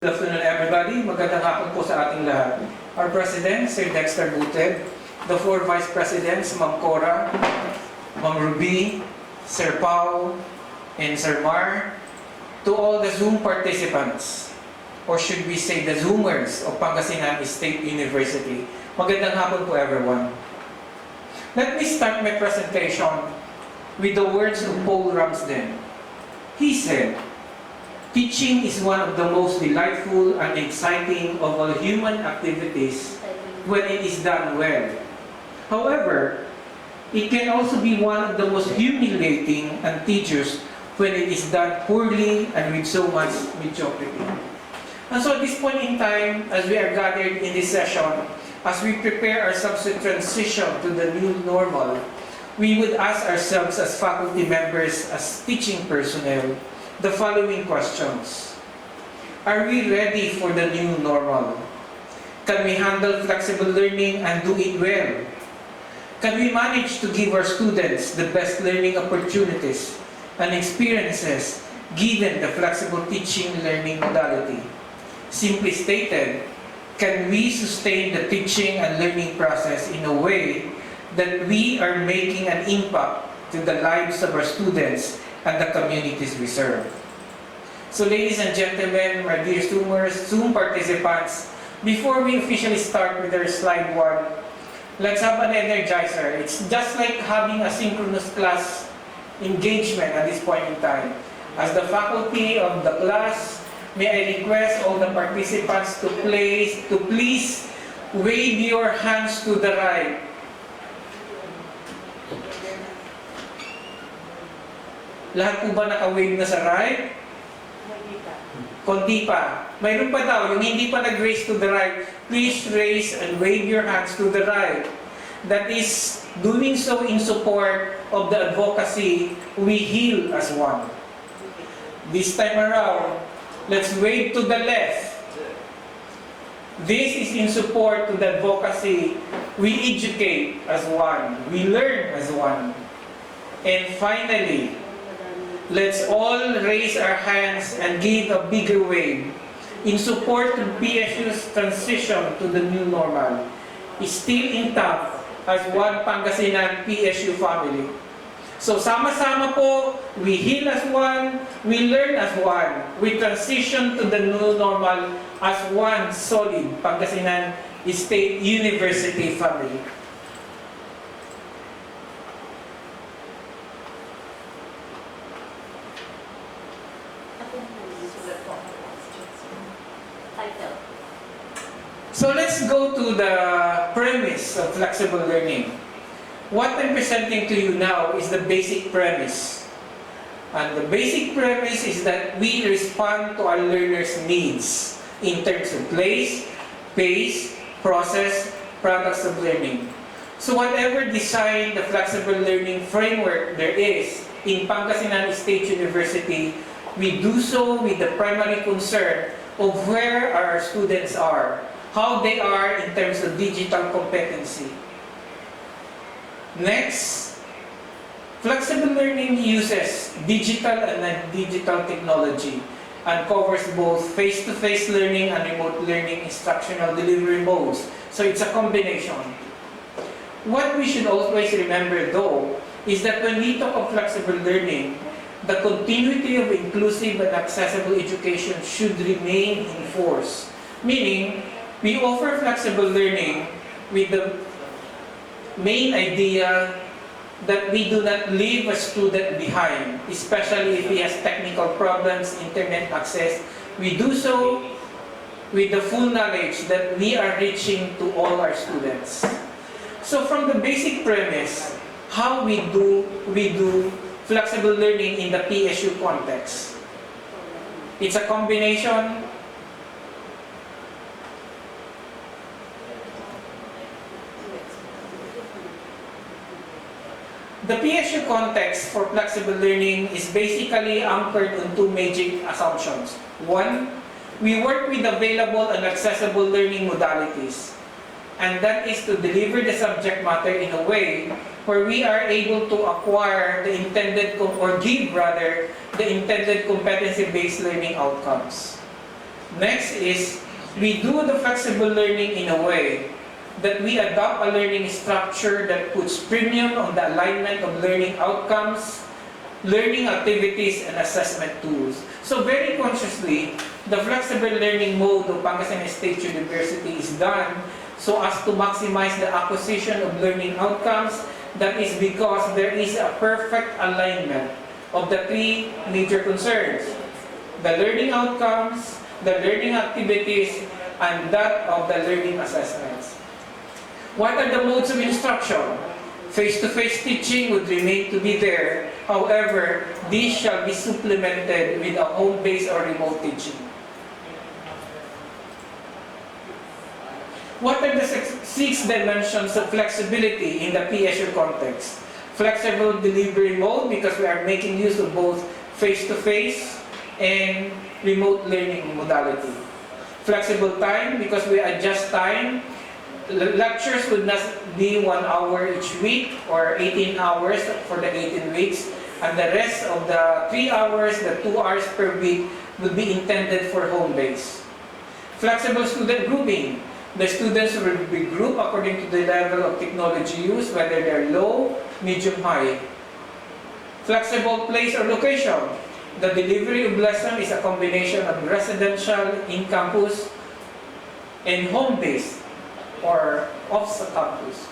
Good afternoon, everybody. Magandang hapon po sa ating lahat. Our President, Sir Dexter Buted, the four Vice Presidents, Ma'am Cora, Ma'am Ruby, Sir Pao, and Sir Mar, to all the Zoom participants, or should we say the Zoomers of Pangasinan State University. Magandang hapon po, everyone. Let me start my presentation with the words of Paul Ramsden. He said, "Teaching is one of the most delightful and exciting of all human activities when it is done well. However, it can also be one of the most humiliating and tedious when it is done poorly and with so much mediocrity." And so at this point in time, as we are gathered in this session, as we prepare ourselves to transition to the new normal, we would ask ourselves as faculty members, as teaching personnel, the following questions. Are we ready for the new normal? Can we handle flexible learning and do it well? Can we manage to give our students the best learning opportunities and experiences given the flexible teaching learning modality? Simply stated, can we sustain the teaching and learning process in a way that we are making an impact to the lives of our students and the communities we serve? So ladies and gentlemen, my dear Zoomers, Zoom participants, before we officially start with our slide 1, let's have an energizer. It's just like having a synchronous class engagement at this point in time. As the faculty of the class, may I request all the participants to please wave your hands to the right. Lahat po ba naka-wave na sa right? Konti pa. Mayroon pa daw, yung hindi pa nag-raise to the right, please raise and wave your hands to the right. That is doing so in support of the advocacy, we heal as one. This time around, let's wave to the left. This is in support to the advocacy, we educate as one, we learn as one. And finally, let's all raise our hands and give a bigger wave in support of PSU's transition to the new normal. Is still intact as one Pangasinan PSU family. So sama-sama po, we heal as one, we learn as one, we transition to the new normal as one solid Pangasinan State University family. So let's go to the premise of flexible learning. What I'm presenting to you now is the basic premise. And the basic premise is that we respond to our learners' needs in terms of place, pace, process, products of learning. So whatever design the flexible learning framework there is in Pangasinan State University, we do so with the primary concern of where our students are, how they are in terms of digital competency. Next, flexible learning uses digital and non-digital technology and covers both face-to-face learning and remote learning instructional delivery modes. So it's a combination. What we should always remember though is that when we talk of flexible learning, the continuity of inclusive and accessible education should remain in force. Meaning, we offer flexible learning with the main idea that we do not leave a student behind, especially if he has technical problems, internet access. We do so with the full knowledge that we are reaching to all our students. So from the basic premise, how we do flexible learning in the PSU context. It's a combination The PSU context for flexible learning is basically anchored on two major assumptions. One, we work with available and accessible learning modalities. And that is to deliver the subject matter in a way where we are able to acquire the intended, or give rather, the intended competency-based learning outcomes. Next is, we do the flexible learning in a way that we adopt a learning structure that puts premium on the alignment of learning outcomes, learning activities, and assessment tools. So very consciously, the flexible learning mode of Pangasinan State University is done so as to maximize the acquisition of learning outcomes. That is because there is a perfect alignment of the three major concerns: the learning outcomes, the learning activities, and that of the learning assessments. What are the modes of instruction? Face-to-face teaching would remain to be there. However, these shall be supplemented with a home-based or remote teaching. What are the six dimensions of flexibility in the PSU context? Flexible delivery mode, because we are making use of both face-to-face and remote learning modality. Flexible time, because we adjust time. Lectures would not be 1 hour each week or 18 hours for the 18 weeks. And the rest of the 3 hours, the 2 hours per week, would be intended for home-based. Flexible student grouping. The students will be grouped according to the level of technology use, whether they're low, medium, high. Flexible place or location. The delivery of lesson is a combination of residential, in-campus, and home-based or off-campus.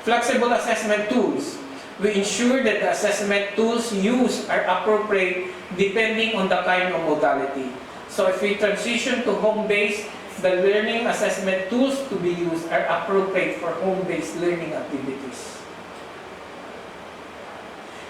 Flexible assessment tools. We ensure that the assessment tools used are appropriate depending on the kind of modality. So if we transition to home-based, the learning assessment tools to be used are appropriate for home-based learning activities.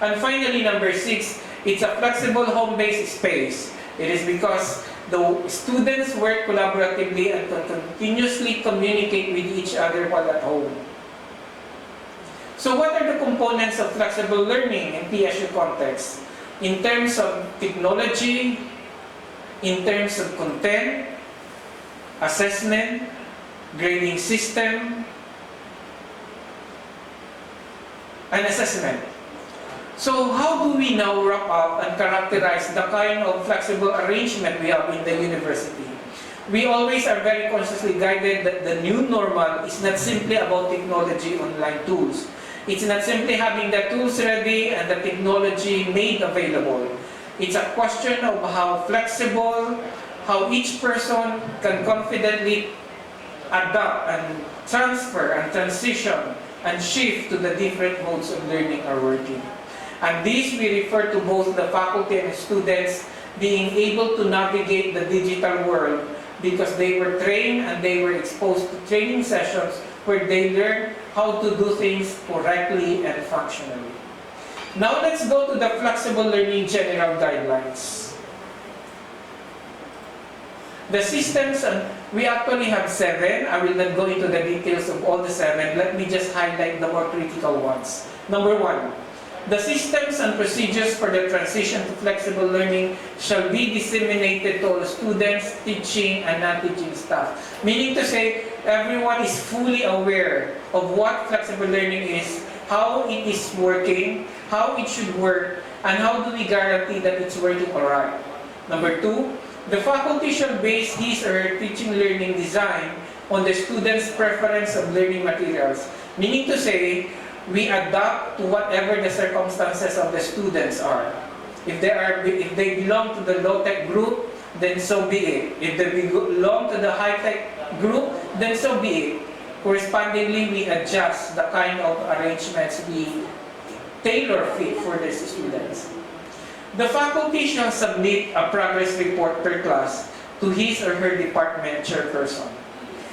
And finally, number 6, it's a flexible home-based space. It is because the students work collaboratively and can continuously communicate with each other while at home. So what are the components of flexible learning in PSU context? In terms of technology, in terms of content, assessment, grading system, and assessment. So how do we now wrap up and characterize the kind of flexible arrangement we have in the university? We always are very consciously guided that the new normal is not simply about technology online tools. It's not simply having the tools ready and the technology made available. It's a question of how flexible, how each person can confidently adapt and transfer and transition and shift to the different modes of learning are working. And this we refer to both the faculty and students being able to navigate the digital world because they were trained and they were exposed to training sessions where they learned how to do things correctly and functionally. Now let's go to the flexible learning general guidelines. The systems, we actually have 7. I will not go into the details of all the 7. Let me just highlight the more critical ones. Number 1, the systems and procedures for the transition to flexible learning shall be disseminated to all students, teaching, and non-teaching staff. Meaning to say, everyone is fully aware of what flexible learning is, how it is working, how it should work, and how do we guarantee that it's working alright. Number 2, the faculty shall base his or her teaching learning design on the student's preference of learning materials. Meaning to say, we adapt to whatever the circumstances of the students are. If they belong to the low-tech group, then so be it. If they belong to the high-tech group, then so be it. Correspondingly, we adjust the kind of arrangements we tailor fit for these students. The faculty shall submit a progress report per class to his or her department chairperson.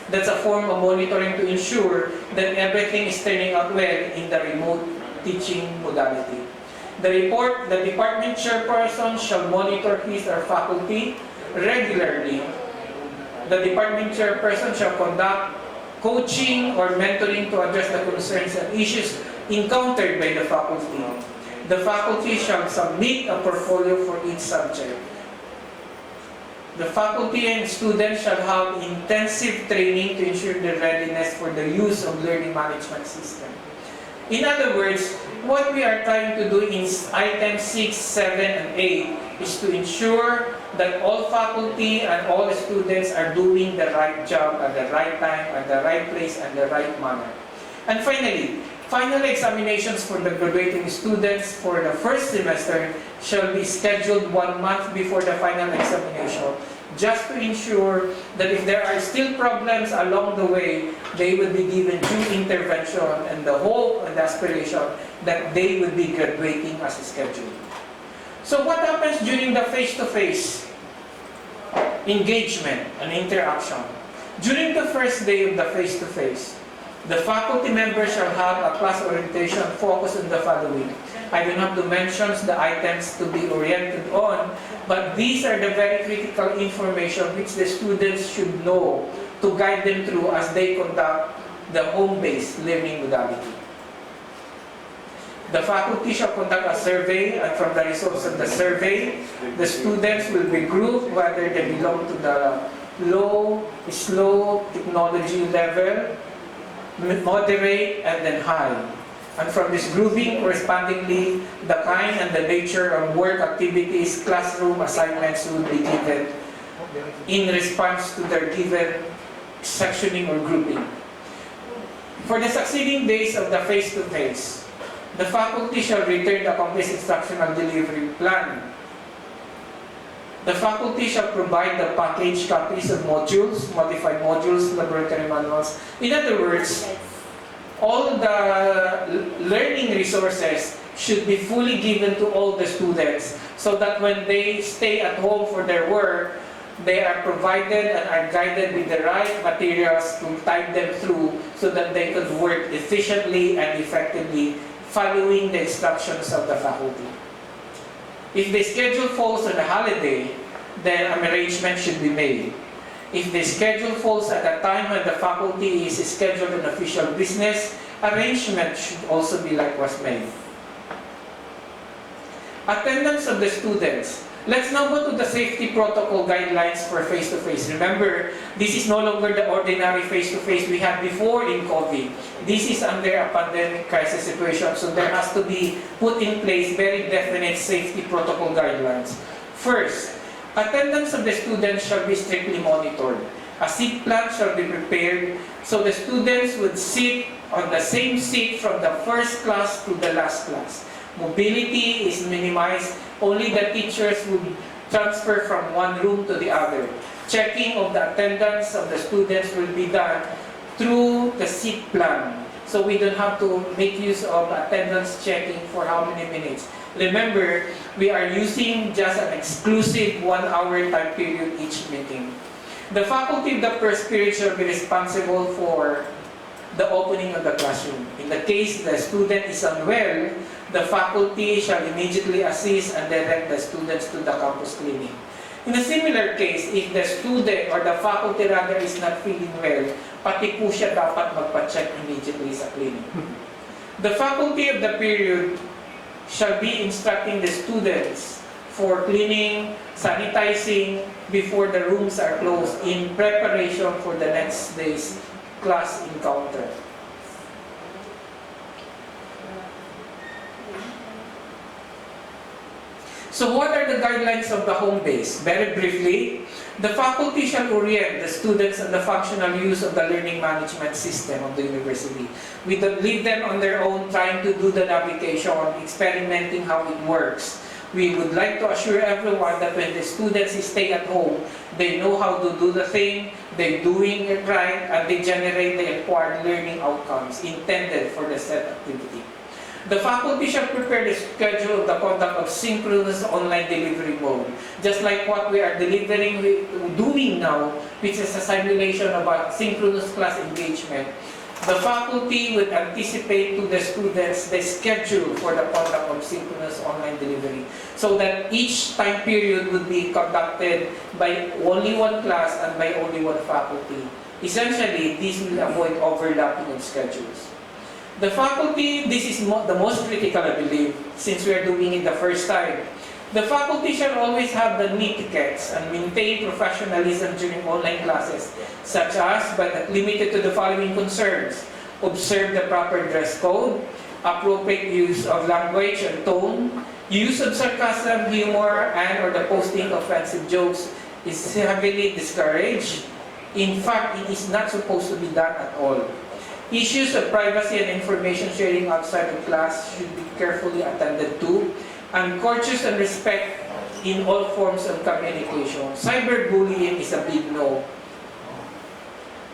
That's a form of monitoring to ensure that everything is turning out well in the remote teaching modality. The department chairperson shall monitor his or faculty regularly. The department chairperson shall conduct coaching or mentoring to address the concerns and issues encountered by the faculty. The faculty shall submit a portfolio for each subject. The faculty and students shall have intensive training to ensure their readiness for the use of learning management system. In other words, what we are trying to do in items 6, 7, and 8 is to ensure that all faculty and all students are doing the right job at the right time, at the right place, and the right manner. And finally, final examinations for the graduating students for the first semester shall be scheduled 1 month before the final examination, just to ensure that if there are still problems along the way, they will be given due intervention and the hope and aspiration that they will be graduating as scheduled. So what happens during the face-to-face engagement and interaction? During the first day of the face-to-face, the faculty members shall have a class orientation focused on the following. I don't have to mention the items to be oriented on, but these are the very critical information which the students should know to guide them through as they conduct the home-based learning modality. The faculty shall conduct a survey, and from the results of the survey, the students will be grouped whether they belong to the low, slow technology level, moderate, and then high. And from this grouping, correspondingly, the kind and the nature of work activities, classroom assignments will be given in response to their given sectioning or grouping. For the succeeding days of the face-to-face, the faculty shall return the complete instructional delivery plan. The faculty shall provide the packaged copies of modules, modified modules, laboratory manuals. In other words, all the learning resources should be fully given to all the students so that when they stay at home for their work, they are provided and are guided with the right materials to type them through so that they could work efficiently and effectively following the instructions of the faculty. If the schedule falls on a holiday, then an arrangement should be made. If the schedule falls at a time when the faculty is scheduled on official business, arrangement should also be likewise made. Attendance of the students. Let's now go to the safety protocol guidelines for face-to-face. Remember, this is no longer the ordinary face-to-face we had before in COVID. This is under a pandemic crisis situation, so there has to be put in place very definite safety protocol guidelines. First, attendance of the students shall be strictly monitored. A seat plan shall be prepared so the students would sit on the same seat from the first class to the last class. Mobility is minimized. Only the teachers would transfer from one room to the other. Checking of the attendance of the students will be done through the seat plan. So we don't have to make use of attendance checking for how many minutes. Remember, we are using just an exclusive 1-hour time period each meeting. The faculty of the first period shall be responsible for the opening of the classroom. In the case the student is unwell, the faculty shall immediately assist and direct the students to the campus clinic. In a similar case, if the student or the faculty rather is not feeling well, pati po siya dapat magpa-check immediately sa clinic. The faculty of the period shall be instructing the students for cleaning, sanitizing before the rooms are closed in preparation for the next day's class encounter. So what are the guidelines of the home base? Very briefly, the faculty shall orient the students on the functional use of the learning management system of the university. We don't leave them on their own trying to do the navigation, experimenting how it works. We would like to assure everyone that when the students stay at home, they know how to do the thing, they're doing it right, and they generate the required learning outcomes intended for the said activity. The faculty shall prepare the schedule of the conduct of synchronous online delivery mode, just like what we are doing now, which is a simulation of a synchronous class engagement. The faculty would anticipate to the students the schedule for the conduct of synchronous online delivery, so that each time period would be conducted by only one class and by only one faculty. Essentially, this will avoid overlapping of schedules. The faculty, this is the most critical, I believe, since we are doing it the first time. The faculty shall always have the etiquettes and maintain professionalism during online classes, such as, but not limited to the following concerns: observe the proper dress code, appropriate use of language and tone, Use of sarcasm, humor, and or the posting of offensive jokes is heavily discouraged. In fact, it is not supposed to be done at all. Issues of privacy and information sharing outside of class should be carefully attended to, and courteous and respect in all forms of communication. Cyberbullying is a big no.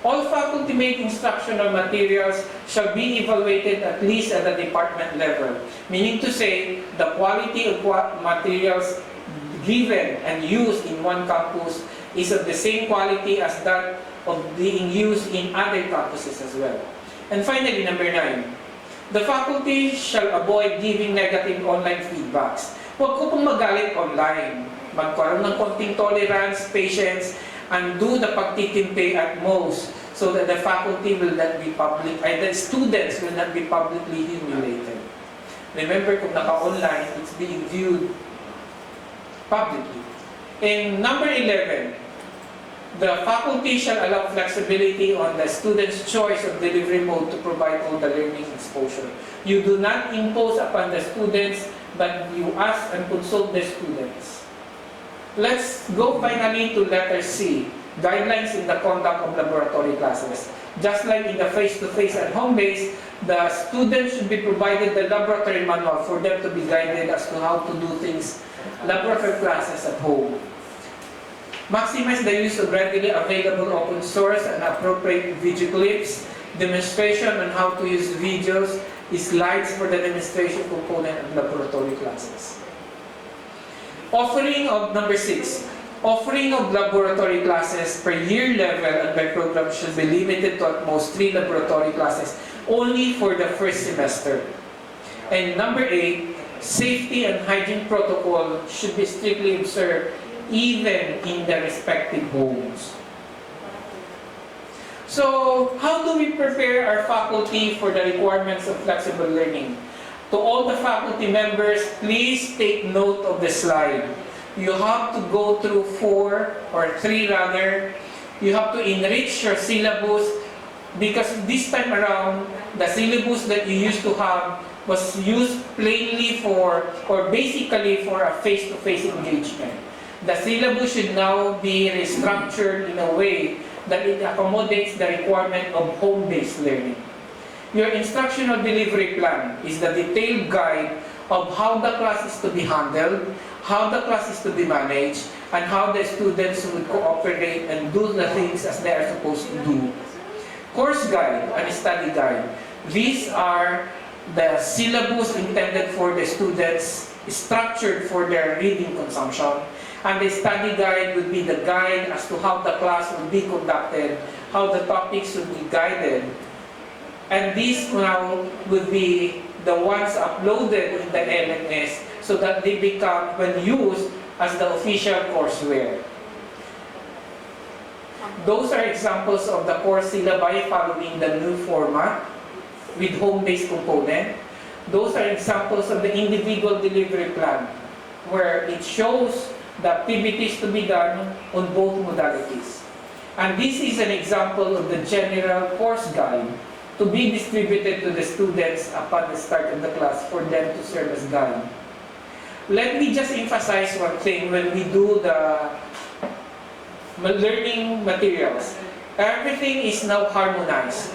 All faculty-made instructional materials shall be evaluated at least at the department level, meaning to say the quality of materials given and used in one campus is of the same quality as that of being used in other campuses as well. And finally, number 9, the faculty shall avoid giving negative online feedbacks. Huwag ko pong magalit online. Magkaroon ng konting tolerance, patience, and do the pagtitimpe at most so that the faculty will not be public, and the students will not be publicly humiliated. Remember, kung naka-online, it's being viewed publicly. In number 11, the faculty shall allow flexibility on the student's choice of delivery mode to provide all the learning exposure. You do not impose upon the students, but you ask and consult the students. Let's go finally to letter C, guidelines in the conduct of laboratory classes. Just like in the face-to-face and home-based, the students should be provided the laboratory manual for them to be guided as to how to do things, laboratory classes at home. Maximize the use of readily available open source and appropriate video clips, demonstration on how to use videos, slides for the demonstration component of laboratory classes. Offering of number 6. Offering of laboratory classes per year level and by program should be limited to at most 3 laboratory classes only for the first semester. And number 8, safety and hygiene protocol should be strictly observed even in the respective homes. So, how do we prepare our faculty for the requirements of flexible learning? To all the faculty members, please take note of the slide. You have to go through 4 or 3 rather. You have to enrich your syllabus because this time around, the syllabus that you used to have was used plainly for or basically for a face-to-face engagement. The syllabus should now be restructured in a way that it accommodates the requirement of home-based learning. Your instructional delivery plan is the detailed guide of how the class is to be handled, how the class is to be managed, and how the students would cooperate and do the things as they are supposed to do. Course guide and study guide. These are the syllabus intended for the students, structured for their reading consumption. And the study guide would be the guide as to how the class will be conducted, how the topics will be guided. And these now would be the ones uploaded in the LMS so that they become, when used, as the official courseware. Those are examples of the course syllabi following the new format with home-based component. Those are examples of the individual delivery plan where it shows the activities to be done on both modalities. And this is an example of the general course guide to be distributed to the students upon the start of the class for them to serve as guide. Let me just emphasize one thing when we do the learning materials. Everything is now harmonized.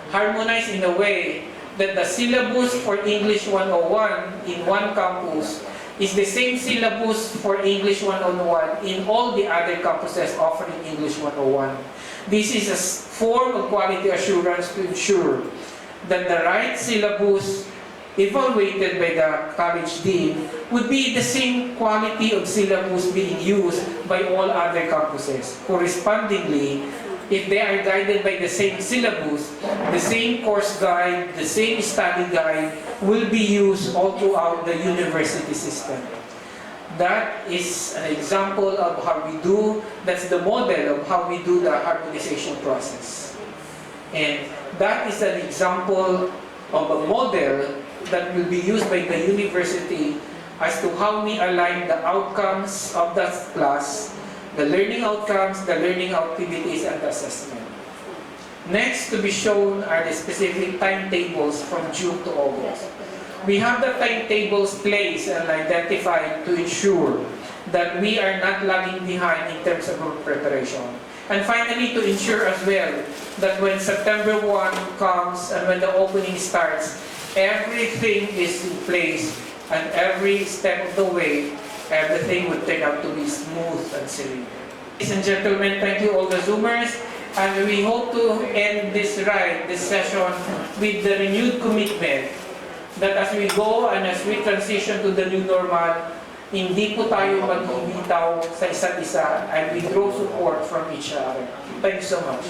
Harmonized in a way that the syllabus for English 101 in one campus is the same syllabus for English 101 in all the other campuses offering English 101. This is a form of quality assurance to ensure that the right syllabus evaluated by the college dean would be the same quality of syllabus being used by all other campuses. Correspondingly, if they are guided by the same syllabus, the same course guide, the same study guide will be used all throughout the university system. That is an example of how we do, that's the model of how we do the harmonization process. And that is an example of a model that will be used by the university as to how we align the outcomes of that class, the learning outcomes, the learning activities, and the assessment. Next to be shown are the specific timetables from June to August. We have the timetables placed and identified to ensure that we are not lagging behind in terms of our preparation. And finally, to ensure as well that when September 1 comes and when the opening starts, everything is in place and every step of the way, everything would turn out to be smooth and serene. Ladies and gentlemen, thank you all the Zoomers, and we hope to end this ride, this session, with the renewed commitment that as we go and as we transition to the new normal, hindi po tayo magbibitaw sa isa't isa and we draw support from each other. Thank you so much.